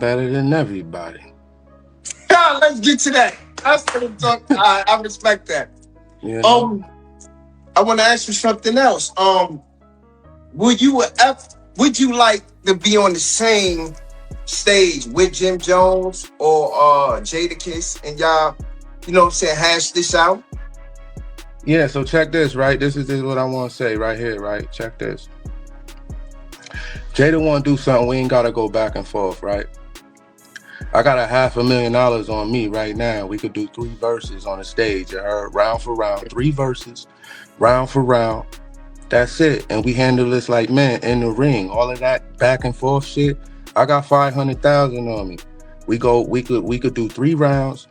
better than everybody. Yeah, let's get to that. That's what I'm talking. I respect that. You know? I want to ask you something else. Would you like to be on the same stage with Jim Jones or Jadakiss and y'all, you know what I'm saying, hash this out? Yeah, so check this, right? This is what I want to say right here, right? Check this. Jada want to do something, we ain't got to go back and forth, right? I got $500,000 on me right now. We could do 3 verses on the stage, you heard? Round for round, 3 verses, round for round. That's it. And we handle this like men in the ring. All of that back and forth shit. I got 500,000 on me. We could do 3 rounds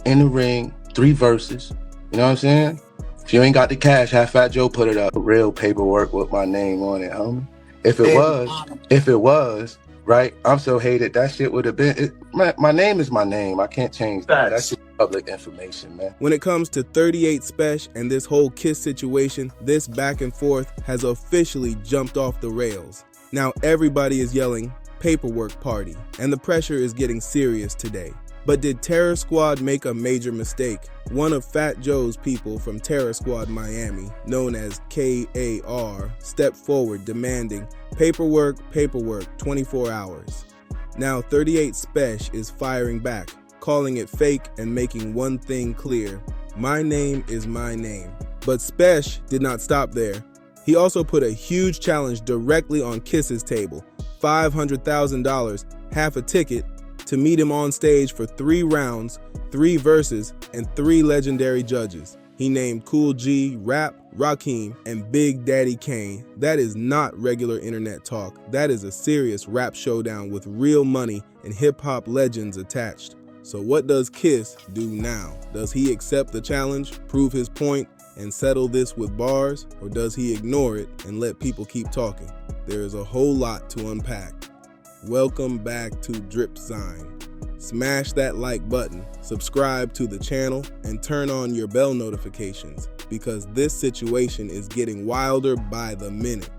in the ring, 3 verses. You know what I'm saying? If you ain't got the cash, have Fat Joe put it up. Real paperwork with my name on it, homie. If it was, right? I'm so hated. That shit would have been. My name is my name. I can't change that. That's just public information, man. When it comes to 38 Spesh and this whole Kiss situation, this back and forth has officially jumped off the rails. Now everybody is yelling paperwork party, and the pressure is getting serious today. But did Terror Squad make a major mistake? One of Fat Joe's people from Terror Squad Miami, known as KAR, stepped forward demanding paperwork, 24 hours. Now 38 Spesh is firing back, calling it fake and making one thing clear: my name is my name. But Spesh did not stop there. He also put a huge challenge directly on Kiss's table: $500,000, half a ticket, to meet him on stage for 3 rounds, 3 verses, and 3 legendary judges. He named Kool G, Rap, Rakim, and Big Daddy Kane. That is not regular internet talk. That is a serious rap showdown with real money and hip-hop legends attached. So what does Kiss do now? Does he accept the challenge, prove his point, and settle this with bars? Or does he ignore it and let people keep talking? There is a whole lot to unpack. Welcome back to Dripzine. Smash that like button, subscribe to the channel, and turn on your bell notifications, because this situation is getting wilder by the minute.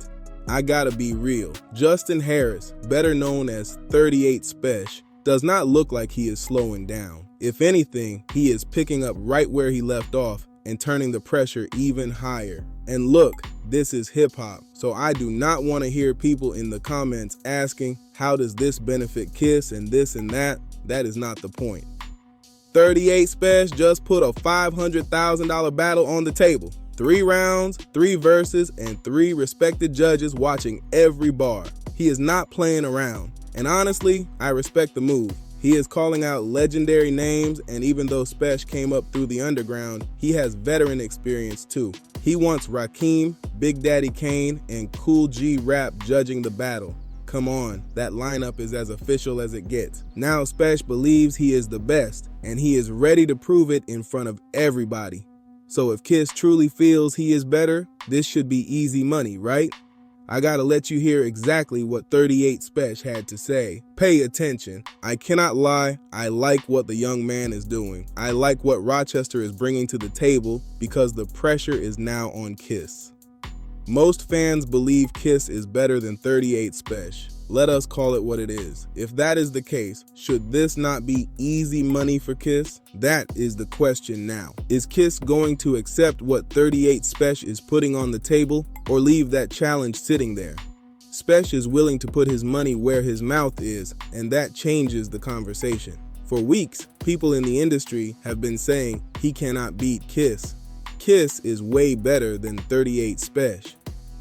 I gotta be real. Justin Harris, better known as 38 Spesh, does not look like he is slowing down. If anything, he is picking up right where he left off and turning the pressure even higher. And look, this is hip-hop, so I do not want to hear people in the comments asking, how does this benefit Kiss and this and that? That is not the point. 38 Spesh just put a $500,000 battle on the table. 3 rounds, 3 verses, and 3 respected judges watching every bar. He is not playing around. And honestly, I respect the move. He is calling out legendary names, and even though Spesh came up through the underground, he has veteran experience too. He wants Rakim, Big Daddy Kane, and Kool G Rap judging the battle. Come on, that lineup is as official as it gets. Now Spesh believes he is the best, and he is ready to prove it in front of everybody. So if Kiss truly feels he is better, this should be easy money, right? I gotta let you hear exactly what 38 Spesh had to say. Pay attention. I cannot lie, I like what the young man is doing. I like what Rochester is bringing to the table, because the pressure is now on Kiss. Most fans believe Kiss is better than 38 Spesh. Let us call it what it is. If that is the case, should this not be easy money for Kiss? That is the question now. Is Kiss going to accept what 38 Spesh is putting on the table, or leave that challenge sitting there? Spesh is willing to put his money where his mouth is, and that changes the conversation. For weeks, people in the industry have been saying he cannot beat Kiss. Kiss is way better than 38 Spesh.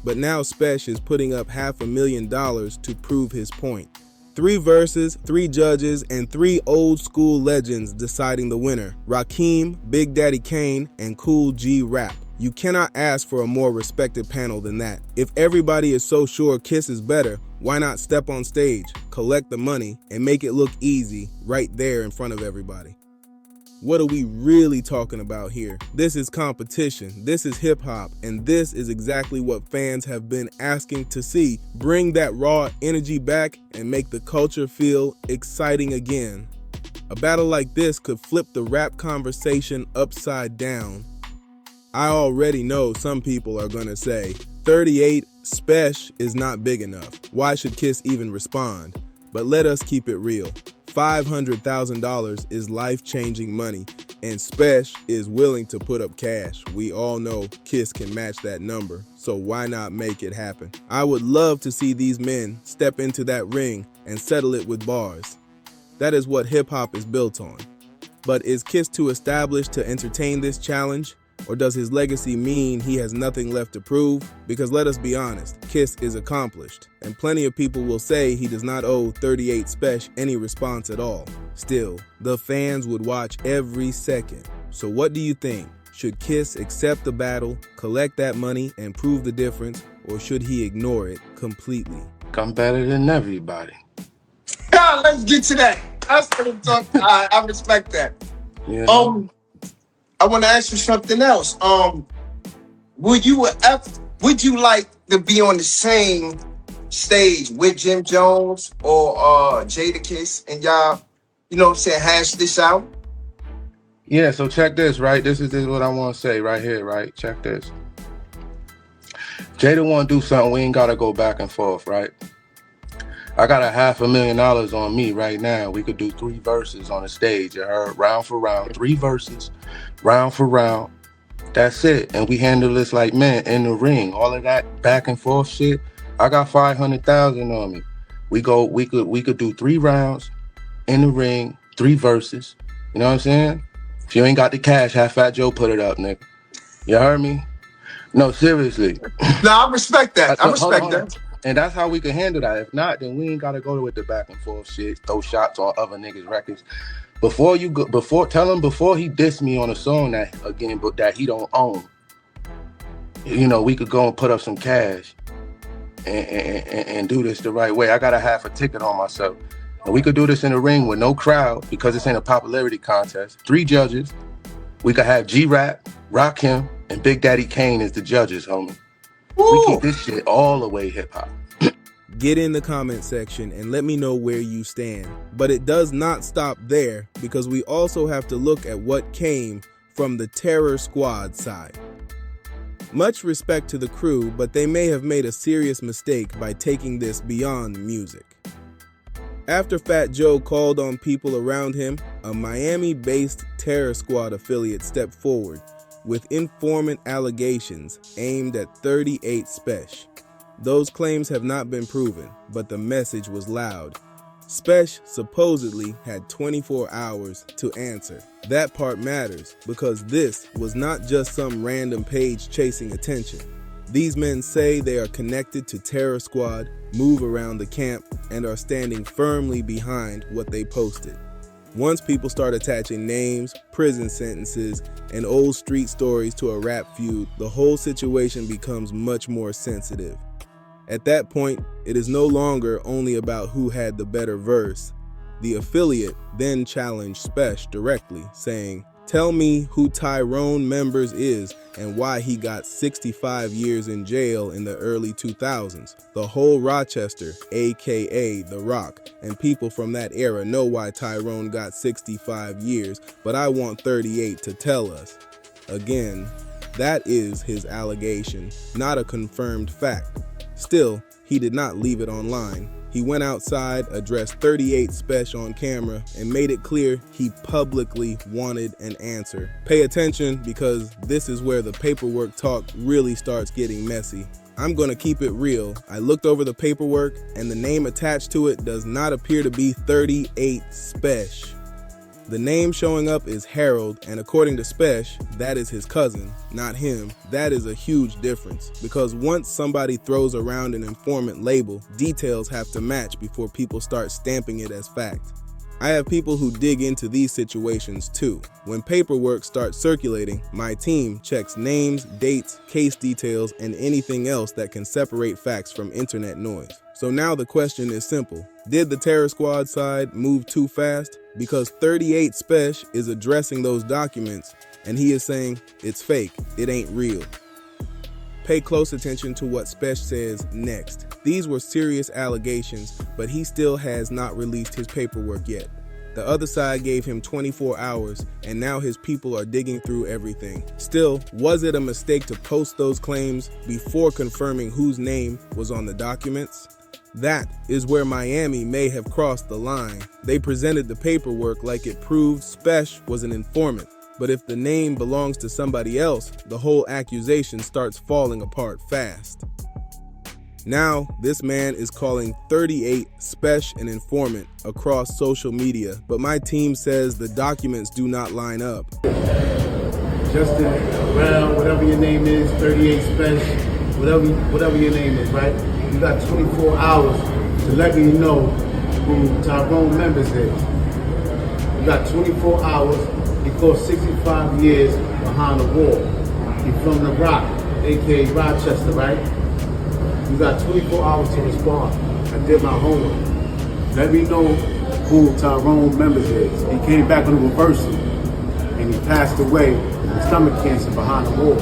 But now Spesh is putting up $500,000 to prove his point. 3 verses, 3 judges, and 3 old school legends deciding the winner: Rakim, Big Daddy Kane, and Kool G Rap. You cannot ask for a more respected panel than that. If everybody is so sure Kiss is better, why not step on stage, collect the money, and make it look easy right there in front of everybody? What are we really talking about here? This is competition, this is hip-hop, and this is exactly what fans have been asking to see. Bring that raw energy back and make the culture feel exciting again. A battle like this could flip the rap conversation upside down. I already know some people are gonna say, 38 Spesh is not big enough. Why should Kiss even respond? But let us keep it real. $500,000 is life-changing money, and Spesh is willing to put up cash. We all know Kiss can match that number, so why not make it happen? I would love to see these men step into that ring and settle it with bars. That is what hip-hop is built on. But is Kiss too established to entertain this challenge? Or does his legacy mean he has nothing left to prove? Because let us be honest, Kiss is accomplished, and plenty of people will say he does not owe 38 Spesh any response at all. Still, the fans would watch every second. So what do you think? Should Kiss accept the battle, collect that money, and prove the difference, or should he ignore it completely? I'm better than everybody. Yeah, let's get to that. That's what I'm talking. I respect that. Yeah. I want to ask you something else. Would you like to be on the same stage with Jim Jones or Jadakiss and y'all, you know what I'm saying, hash this out? Yeah, so check this, right? This is what I want to say right here, right? Check this. Jada want to do something, we ain't got to go back and forth, right? I got $500,000 on me right now. We could do 3 verses on the stage. You heard? Round for round, 3 verses, round for round. That's it. And we handle this like men in the ring. All of that back and forth shit. I got $500,000 on me. We could do 3 rounds in the ring, 3 verses. You know what I'm saying? If you ain't got the cash, have Fat Joe put it up, nigga. You heard me? No, seriously. No, I respect that. I respect that. And that's how we can handle that. If not, then we ain't gotta go with the back and forth shit, throw shots on other niggas' records. Before before he dissed me on a song that he don't own, you know, we could go and put up some cash and do this the right way. I got a half a ticket on myself. And we could do this in a ring with no crowd because this ain't a popularity contest. 3 judges. We could have G-Rap, Rakim, and Big Daddy Kane as the judges, homie. Ooh. We keep this shit all the way hip-hop. Get in the comment section and let me know where you stand. But it does not stop there, because we also have to look at what came from the Terror Squad side. Much respect to the crew, but they may have made a serious mistake by taking this beyond music. After Fat Joe called on people around him, a Miami-based Terror Squad affiliate stepped forward with informant allegations aimed at 38 Spesh. Those claims have not been proven, but the message was loud. Spesh supposedly had 24 hours to answer. That part matters, because this was not just some random page chasing attention. These men say they are connected to Terror Squad, move around the camp, and are standing firmly behind what they posted. Once people start attaching names, prison sentences, and old street stories to a rap feud, the whole situation becomes much more sensitive. At that point, it is no longer only about who had the better verse. The affiliate then challenged Spesh directly, saying, "Tell me who Tyrone Members is and why he got 65 years in jail in the early 2000s. The whole Rochester, aka The Rock, and people from that era know why Tyrone got 65 years, but I want 38 to tell us." Again, that is his allegation, not a confirmed fact. Still, he did not leave it online. He went outside, addressed 38 Spesh on camera, and made it clear he publicly wanted an answer. Pay attention, because this is where the paperwork talk really starts getting messy. I'm gonna keep it real. I looked over the paperwork, and the name attached to it does not appear to be 38 Spesh. The name showing up is Harold, and according to Spesh, that is his cousin, not him. That is a huge difference, because once somebody throws around an informant label, details have to match before people start stamping it as fact. I have people who dig into these situations too. When paperwork starts circulating, my team checks names, dates, case details, and anything else that can separate facts from internet noise. So now the question is simple. Did the Terror Squad side move too fast? Because 38 Spesh is addressing those documents, and he is saying it's fake, it ain't real. Pay close attention to what Spesh says next. These were serious allegations, but he still has not released his paperwork yet. The other side gave him 24 hours, and now his people are digging through everything. Still, was it a mistake to post those claims before confirming whose name was on the documents? That is where Miami may have crossed the line. They presented the paperwork like it proved Spesh was an informant. But if the name belongs to somebody else, the whole accusation starts falling apart fast. Now, this man is calling 38 Spesh an informant across social media, but my team says the documents do not line up. Justin, Brown, whatever your name is, 38 Spesh, whatever your name is, right? You got 24 hours to let me know who Tyrone Members is. You got 24 hours. He caught 65 years behind the wall. He's from the Rock, aka Rochester, right? You got 24 hours to respond. I did my homework. Let me know who Tyrone Members is. He came back with a reversal and he passed away with stomach cancer behind the wall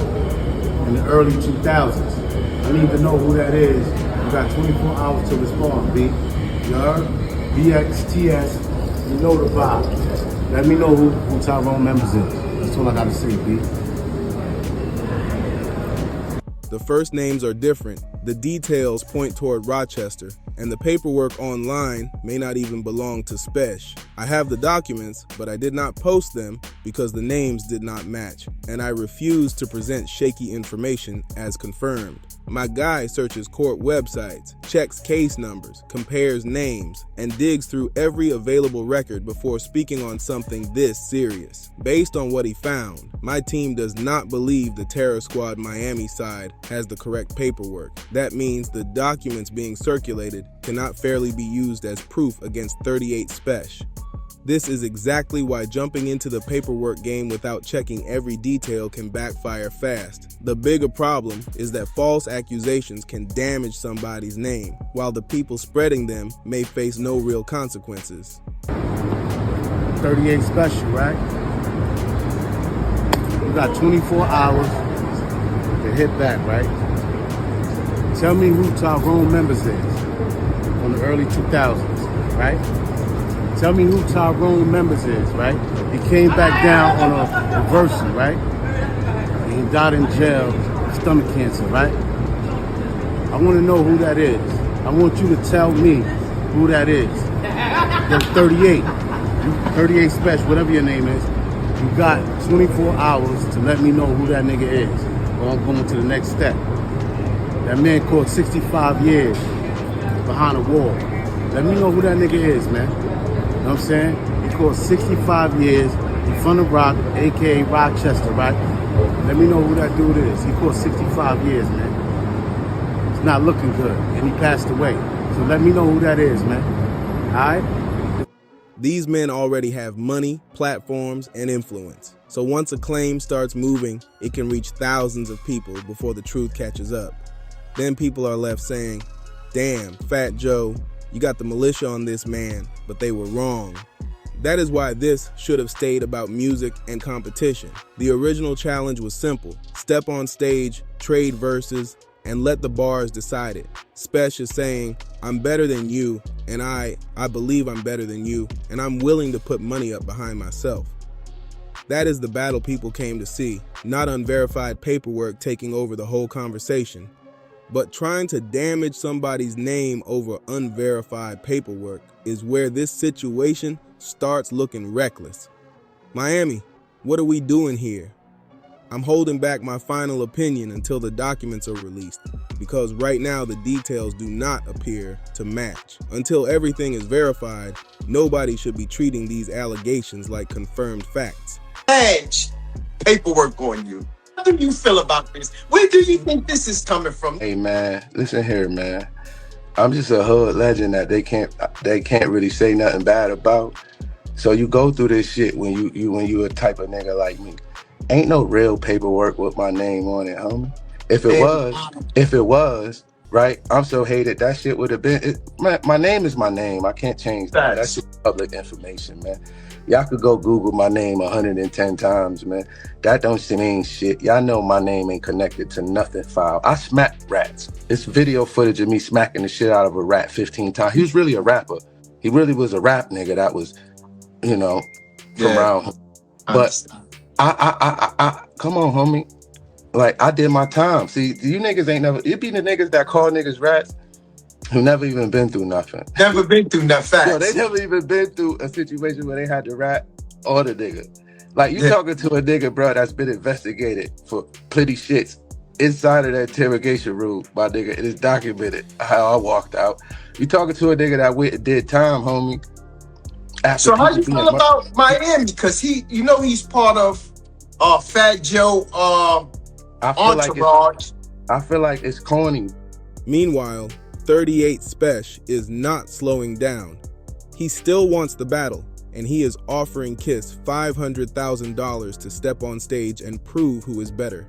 in the early 2000s. I need to know who that is. You got 24 hours to respond, B. You heard? BXTS, you know the vibe. Let me know who Tyrone Members is. That's all I gotta say, B. The first names are different, the details point toward Rochester, and the paperwork online may not even belong to Spesh. I have the documents, but I did not post them because the names did not match, and I refused to present shaky information as confirmed. My guy searches court websites, checks case numbers, compares names, and digs through every available record before speaking on something this serious. Based on what he found, my team does not believe the Terror Squad Miami side has the correct paperwork. That means the documents being circulated cannot fairly be used as proof against 38 Spesh. This is exactly why jumping into the paperwork game without checking every detail can backfire fast. The bigger problem is that false accusations can damage somebody's name, while the people spreading them may face no real consequences. 38 Special, right? You got 24 hours to hit back, right? Tell me who Tyrone Members is from the early 2000s, right? Tell me who Tyrone Members is, right? He came back down on a reversal, right? And he died in jail with stomach cancer, right? I want to know who that is. I want you to tell me who that is. There's 38 Spesh, whatever your name is. You got 24 hours to let me know who that nigga is. Or I'm going to the next step. That man caught 65 years behind a wall. Let me know who that nigga is, man. You know what I'm saying? He caught 65 years. He's from the Rock, aka Rochester, right? Let me know who that dude is. He caught 65 years, man. It's not looking good. And he passed away. So let me know who that is, man. Alright? These men already have money, platforms, and influence. So once a claim starts moving, it can reach thousands of people before the truth catches up. Then people are left saying, damn, Fat Joe, you got the militia on this man, but they were wrong. That is why this should have stayed about music and competition. The original challenge was simple. Step on stage, trade verses, and let the bars decide it. Spesh is saying, I'm better than you, and I believe I'm better than you, and I'm willing to put money up behind myself. That is the battle people came to see, not unverified paperwork taking over the whole conversation. But trying to damage somebody's name over unverified paperwork is where this situation starts looking reckless. Miami, what are we doing here? I'm holding back my final opinion until the documents are released, because right now the details do not appear to match. Until everything is verified, nobody should be treating these allegations like confirmed facts. Edge paperwork on you. How do you feel about this? Where do you think this is coming from? Hey man, listen here, man. I'm just a hood legend that they can't really say nothing bad about. So you go through this shit when you a type of nigga like me. Ain't no real paperwork with my name on it, homie. If it was, right, I'm so hated that shit would have been. My name is my name. I can't change that. That's just public information, man. Y'all could go Google my name 110 times, man. That don't mean shit. Y'all know my name ain't connected to nothing foul. I smack rats. It's video footage of me smacking the shit out of a rat 15 times. He was really a rapper. He really was a rap nigga that was, from around. But I come on, homie. Like, I did my time. See, you niggas ain't never, it be the niggas that call niggas rats who never even been through nothing. Never been through nothing. Yo, they Facts. never even been through a situation where they had to rap or the nigga. Like, you Yeah. talking to a nigga, bro, that's been investigated for plenty shits inside of that interrogation room, my nigga. It is documented how I walked out. You talking to a nigga that went and did time, homie. After So how you people feel being about Miami? Because he's part of Fat Joe entourage. I feel like it's corny. Meanwhile, 38 Spesh is not slowing down. He still wants the battle, and he is offering Kiss $500,000 to step on stage and prove who is better.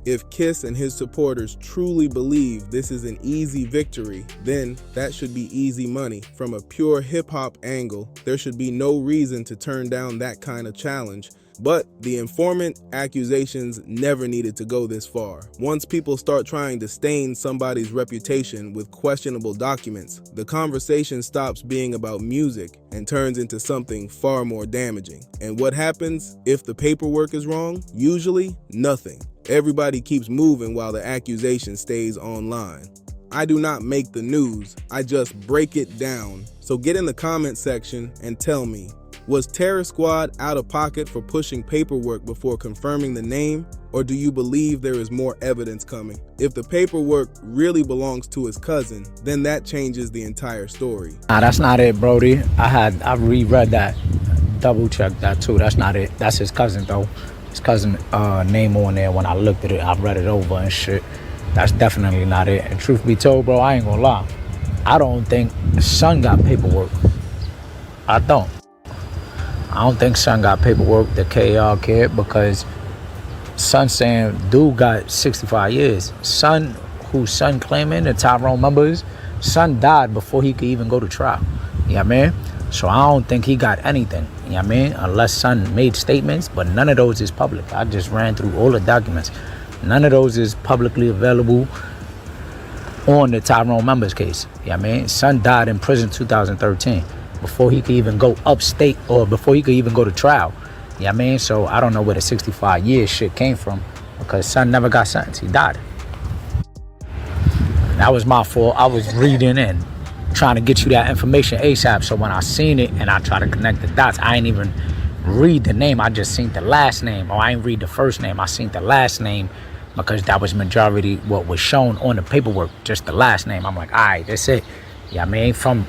If Kiss and his supporters truly believe this is an easy victory, then that should be easy money. From a pure hip-hop angle, there should be no reason to turn down that kind of challenge. But the informant accusations never needed to go this far. Once people start trying to stain somebody's reputation with questionable documents, the conversation stops being about music and turns into something far more damaging. And what happens if the paperwork is wrong? Usually, nothing. Everybody keeps moving while the accusation stays online. I do not make the news, I just break it down. So get in the comment section and tell me, was Terror Squad out of pocket for pushing paperwork before confirming the name, or do you believe there is more evidence coming? If the paperwork really belongs to his cousin, then that changes the entire story. Nah, that's not it, Brody. I reread that, double checked that too. That's not it. That's his cousin though. His cousin name on there. When I looked at it, I read it over and shit. That's definitely not it. And truth be told, bro, I ain't gonna lie. I don't think Son got paperwork. I don't think Son got paperwork, the KR kid, because Son saying dude got 65 years. Son, who Son claiming the Tyrone members, Son died before he could even go to trial. You know what I mean? So I don't think he got anything. You know what I mean? Unless Son made statements, but none of those is public. I just ran through all the documents. None of those is publicly available on the Tyrone members case. You know what I mean? Son died in prison 2013. Before he could even go upstate or before he could even go to trial. You know what I mean? So I don't know where the 65 years shit came from because Son never got sentenced. He died. That was my fault. I was reading and trying to get you that information ASAP. So when I seen it and I tried to connect the dots, I ain't even read the name. I just seen the last name. Or I ain't read the first name. I seen the last name because that was majority what was shown on the paperwork. Just the last name. I'm like, all right, that's it. You know what I mean? From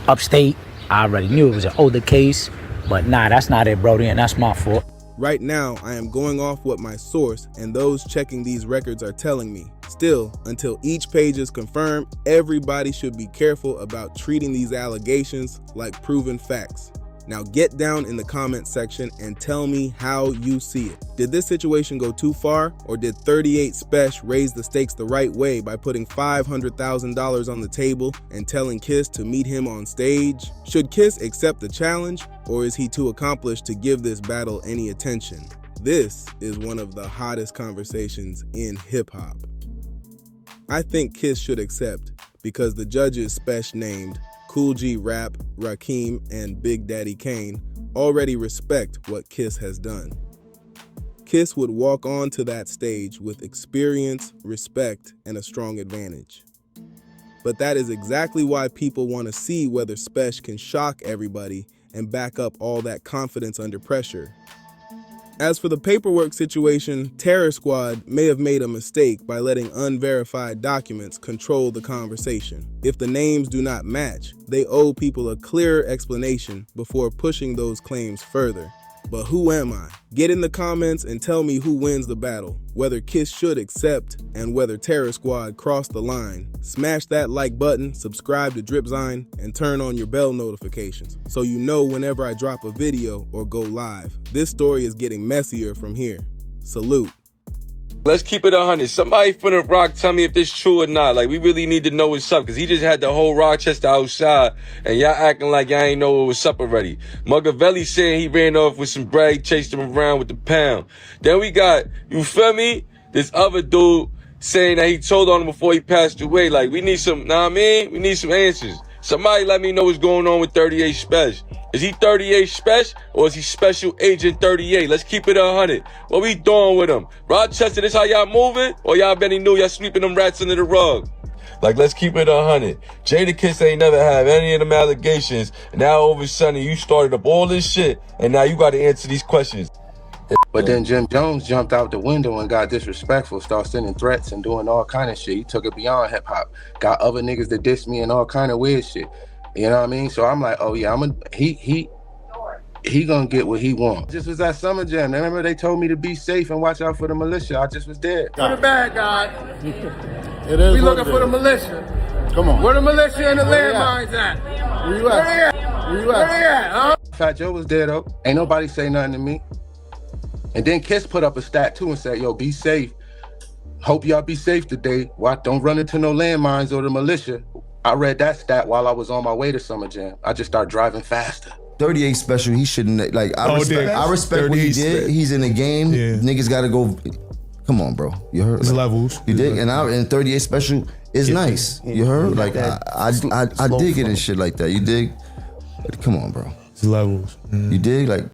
upstate, I already knew it was an older case, but nah, that's not it, Brody, and that's my fault. Right now, I am going off what my source and those checking these records are telling me. Still, until each page is confirmed, everybody should be careful about treating these allegations like proven facts. Now get down in the comment section and tell me how you see it. Did this situation go too far, or did 38 Spesh raise the stakes the right way by putting $500,000 on the table and telling Kiss to meet him on stage? Should Kiss accept the challenge, or is he too accomplished to give this battle any attention? This is one of the hottest conversations in hip-hop. I think Kiss should accept because the judges Spesh named, Cool G Rap, Rakim, and Big Daddy Kane already respect what Kiss has done. Kiss would walk on to that stage with experience, respect, and a strong advantage. But that is exactly why people want to see whether Spesh can shock everybody and back up all that confidence under pressure. As for the paperwork situation, Terror Squad may have made a mistake by letting unverified documents control the conversation. If the names do not match, they owe people a clearer explanation before pushing those claims further. But who am I? Get in the comments and tell me who wins the battle, whether Kiss should accept, and whether Terror Squad crossed the line. Smash that like button, subscribe to Dripzine, and turn on your bell notifications so you know whenever I drop a video or go live. This story is getting messier from here. Salute. Let's keep it 100. Somebody from the Rock tell me if this true or not. Like, we really need to know what's up, because he just had the whole Rochester outside, and y'all acting like y'all ain't know what was up already. Magavelli saying he ran off with some bread, chased him around with the pound. Then we got, you feel me, this other dude saying that he told on him before he passed away. Like, we need some, know what I mean? We need some answers. Somebody let me know what's going on with 38 Spesh. Is he 38 Spesh, or is he Special Agent 38? Let's keep it 100. What we doing with him? Rochester, this how y'all moving? Or y'all Benny knew y'all sweeping them rats under the rug? Like, let's keep it 100. Jadakiss ain't never have any of them allegations. And now all of a sudden you started up all this shit, and now you got to answer these questions. But then Jim Jones jumped out the window and got disrespectful, started sending threats and doing all kind of shit. He took it beyond hip hop. Got other niggas that diss me and all kind of weird shit. You know what I mean? So I'm like, oh yeah, he gonna get what he wants. Just was at Summer Jam. Remember they told me to be safe and watch out for the militia. I just was there. For the bad guy. It is We what looking it for the is. militia. Come on. Where the militia and the Where they landmines at? Where you Where at? they at? Where you Where at? they at, huh? Fat Joe was there though. Ain't nobody say nothing to me. And then Kiss put up a stat too and said, yo, be safe. Hope y'all be safe today. Watch, don't run into no landmines or the militia. I read that stat while I was on my way to Summer Jam. I just started driving faster. 38 Special, he shouldn't, like, I respect what he did. He's in the game. Yeah. Niggas gotta go. Come on, bro. You heard? It's levels. You dig? And 38 Special is nice. You heard? Like, I dig it and shit like that. You dig? Come on, bro. It's levels. You dig? Like,